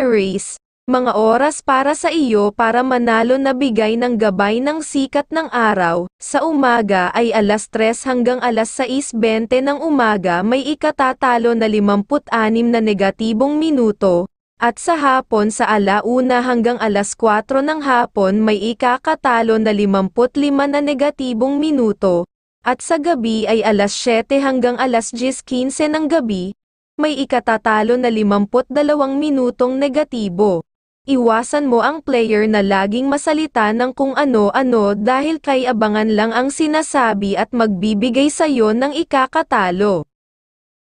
Aries, mga oras para sa iyo para manalo na bigay ng gabay ng sikat ng araw. Sa umaga ay alas 3 hanggang alas 6:20 ng umaga may ikatatalo na 56 na negatibong minuto, at sa hapon sa alauna hanggang alas 4 ng hapon may ikakatalo na 55 na negatibong minuto, at sa gabi ay alas 7 hanggang alas 10:15 ng gabi, may ikatatalo na 52 minutong negatibo. Iwasan mo ang player na laging masalita ng kung ano-ano dahil kay abangan lang ang sinasabi at magbibigay sa'yo ng ikakatalo.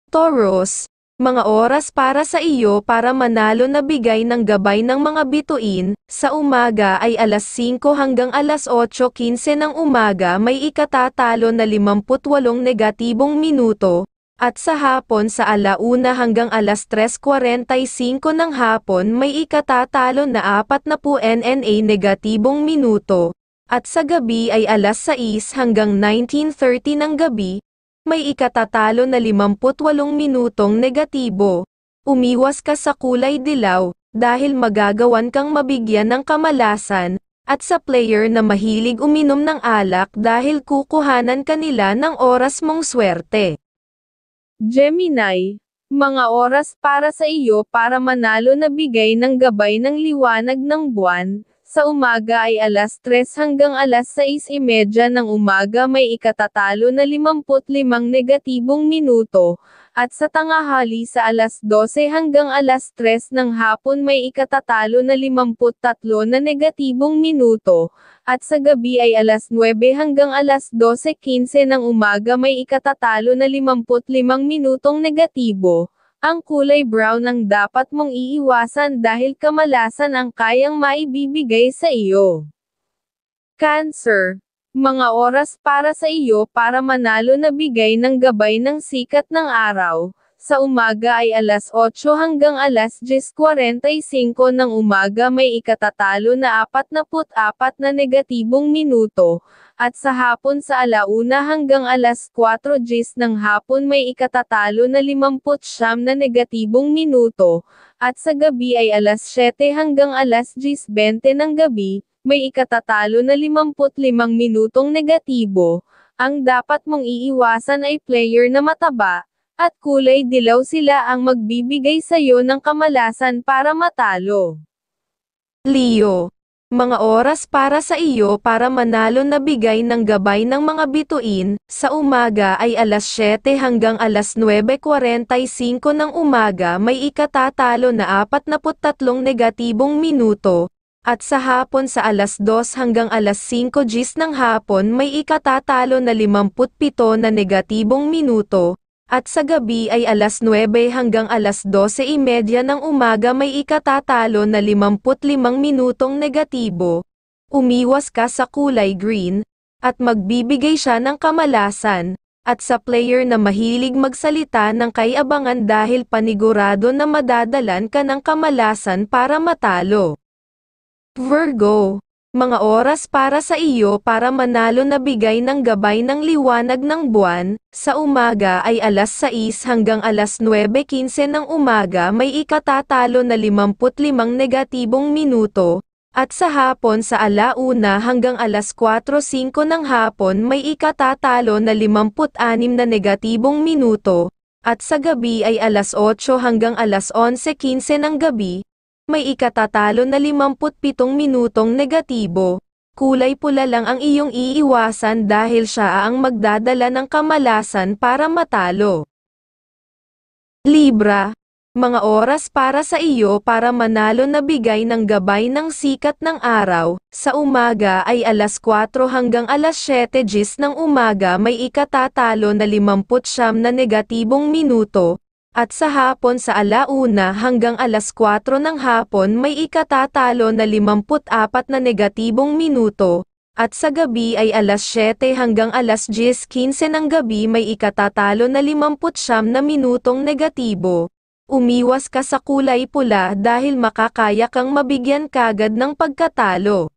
Taurus, mga oras para sa iyo para manalo na bigay ng gabay ng mga bituin. Sa umaga ay alas 5 hanggang alas 8:15 ng umaga may ikatatalo na 58 negatibong minuto, at sa hapon sa alauna hanggang alas 3:45 ng hapon may ikatatalo na 40 NNA negatibong minuto, at sa gabi ay alas 6 hanggang 19:30 ng gabi, may ikatatalo na 58 minutong negatibo. Umiwas ka sa kulay dilaw, dahil magagawan kang mabigyan ng kamalasan, at sa player na mahilig uminom ng alak dahil kukuhanan kanila ng oras mong swerte. Gemini, mga oras para sa iyo para manalo na bigay ng gabay ng liwanag ng buwan. Sa umaga ay alas 3 hanggang alas 6:30 ng umaga may ikatatalo na 55 negatibong minuto, at sa tanghali sa alas 12 hanggang alas 3 ng hapon may ikatatalo na 53 na negatibong minuto, at sa gabi ay alas 9 hanggang alas 12:15 ng umaga may ikatatalo na 55 minutong negatibo. Ang kulay brown ang dapat mong iiwasan dahil kamalasan ang kayang maibibigay sa iyo. Cancer, mga oras para sa iyo para manalo na bigay ng gabay ng sikat ng araw. Sa umaga ay alas 8 hanggang alas 10:45 ng umaga may ikatatalo na 44 na negatibong minuto, at sa hapon sa alauna hanggang alas 4:00 ng hapon may ikatatalo na 59 na negatibong minuto, at sa gabi ay alas 7 hanggang alas 10:20 ng gabi, may ikatatalo na 55 minutong negatibo. Ang dapat mong iiwasan ay player na mataba, at kulay dilaw sila ang magbibigay sa'yo ng kamalasan para matalo. Leo, mga oras para sa iyo para manalo na bigay ng gabay ng mga bituin. Sa umaga ay alas 7 hanggang alas 9:45 ng umaga may ikatatalo na 43 negatibong minuto, at sa hapon sa alas 2 hanggang alas 5:00 ng hapon may ikatatalo na 57 na negatibong minuto, at sa gabi ay alas 9 hanggang alas 12:30 ng umaga may ikatatalo na 55 minutong negatibo. Umiwas ka sa kulay green, at magbibigay siya ng kamalasan, at sa player na mahilig magsalita ng kay-abangan dahil panigurado na madadalan ka ng kamalasan para matalo. Virgo, mga oras para sa iyo para manalo na bigay ng gabay ng liwanag ng buwan. Sa umaga ay alas 6 hanggang alas 9:15 ng umaga may ikatatalo na 55 negatibong minuto, at sa hapon sa alauna hanggang alas 4:05 ng hapon may ikatatalo na 56 na negatibong minuto, at sa gabi ay alas 8 hanggang alas 11:15 ng gabi, may ikatatalo na 57 minutong negatibo. Kulay pula lang ang iyong iiwasan dahil siya ang magdadala ng kamalasan para matalo. Libra, mga oras para sa iyo para manalo na bigay ng gabay ng sikat ng araw. Sa umaga ay alas 4 hanggang alas 7:10 ng umaga may ikatatalo na 59 na negatibong minuto, at sa hapon sa alauna hanggang alas 4 ng hapon may ikatatalo na 54 na negatibong minuto, at sa gabi ay alas 7 hanggang alas 10:15 ng gabi may ikatatalo na 59 na minutong negatibo. Umiwas ka sa kulay pula dahil makakaya kang mabigyan kagad ng pagkatalo.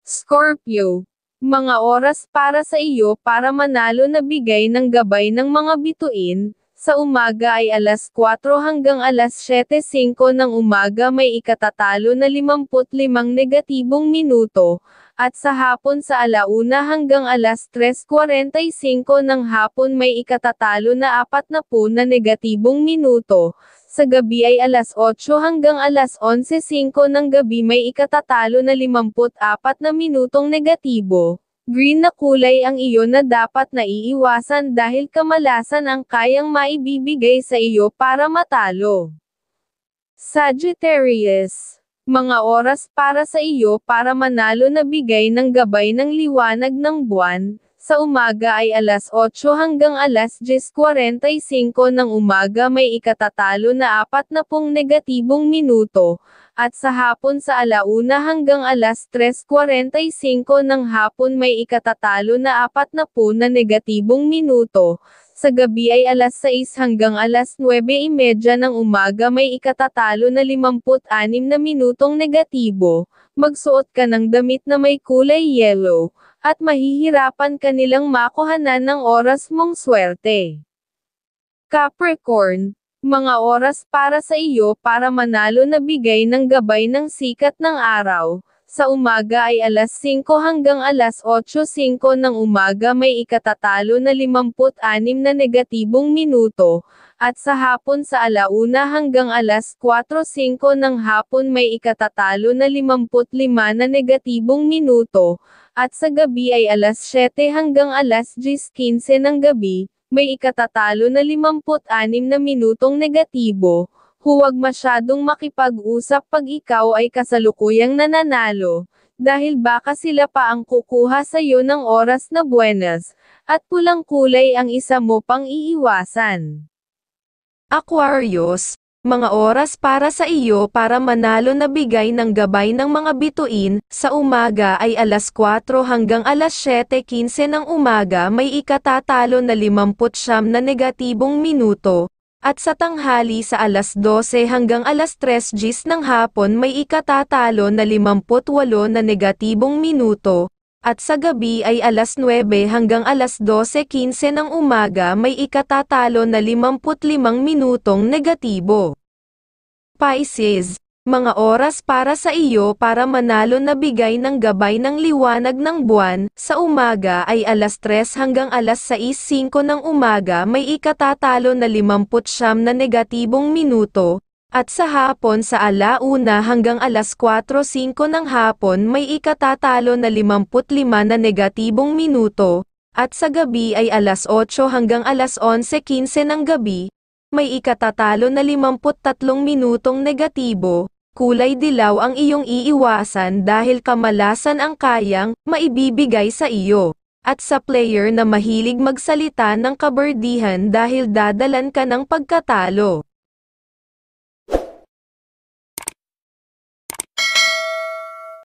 Scorpio, mga oras para sa iyo para manalo na bigay ng gabay ng mga bituin. Sa umaga ay alas 4 hanggang alas 7:05 ng umaga may ikatatalo na 55 negatibong minuto, at sa hapon sa 1:00 hanggang alas 3:45 ng hapon may ikatatalo na 40 na negatibong minuto. Sa gabi ay alas 8 hanggang alas 11:05 ng gabi may ikatatalo na 54 na minutong negatibo. Green na kulay ang iyo na dapat na iiwasan dahil kamalasan ang kayang maibibigay sa iyo para matalo. Sagittarius. Mga oras para sa iyo para manalo na bigay ng gabay ng liwanag ng buwan. Sa umaga ay alas 8 hanggang alas 10:45 ng umaga may ikatatalo na 40 negatibong minuto, at sa hapon sa 1:00 hanggang alas 3:45 ng hapon may ikatatalo na 40 na negatibong minuto. Sa gabi ay alas 6 hanggang alas 9:30 ng umaga may ikatatalo na 56 na minutong negatibo. Magsuot ka ng damit na may kulay yellow, at mahihirapan ka nilang makuhanan ng oras mong swerte. Capricorn. Mga oras para sa iyo para manalo na bigay ng gabay ng sikat ng araw. Sa umaga ay alas 5 hanggang alas 8:05 ng umaga may ikatatalo na 56 na negatibong minuto, at sa hapon sa 1:00 hanggang alas 4:05 ng hapon may ikatatalo na 55 na negatibong minuto, at sa gabi ay alas 7 hanggang alas 10:15 ng gabi, may ikatatalo na 56 na minutong negatibo. Huwag masyadong makipag-usap pag ikaw ay kasalukuyang nananalo, dahil baka sila pa ang kukuha sa iyo ng oras na buenas, at pulang kulay ang isa mo pang iiwasan. Aquarius. Mga oras para sa iyo para manalo na bigay ng gabay ng mga bituin. Sa umaga ay alas 4 hanggang alas 7:15 ng umaga may ikatatalo na 59 na negatibong minuto, at sa tanghali sa alas 12 hanggang alas 3:10 ng hapon may ikatatalo na 58 na negatibong minuto, at sa gabi ay alas 9 hanggang alas 12:15 ng umaga may ikatatalo na 55 minutong negatibo. Pisces. Mga oras para sa iyo para manalo na bigay ng gabay ng liwanag ng buwan. Sa umaga ay alas 3 hanggang alas 6:05 ng umaga may ikatatalo na 59 na negatibong minuto, at sa hapon sa 1:00 hanggang alas 4:05 ng hapon may ikatatalo na 55 na negatibong minuto, at sa gabi ay alas 8 hanggang alas 11:15 ng gabi, may ikatatalo na 53 minutong negatibo. Kulay dilaw ang iyong iiwasan dahil kamalasan ang kayang maibibigay sa iyo, at sa player na mahilig magsalita ng kaberdihan dahil dadalan ka ng pagkatalo.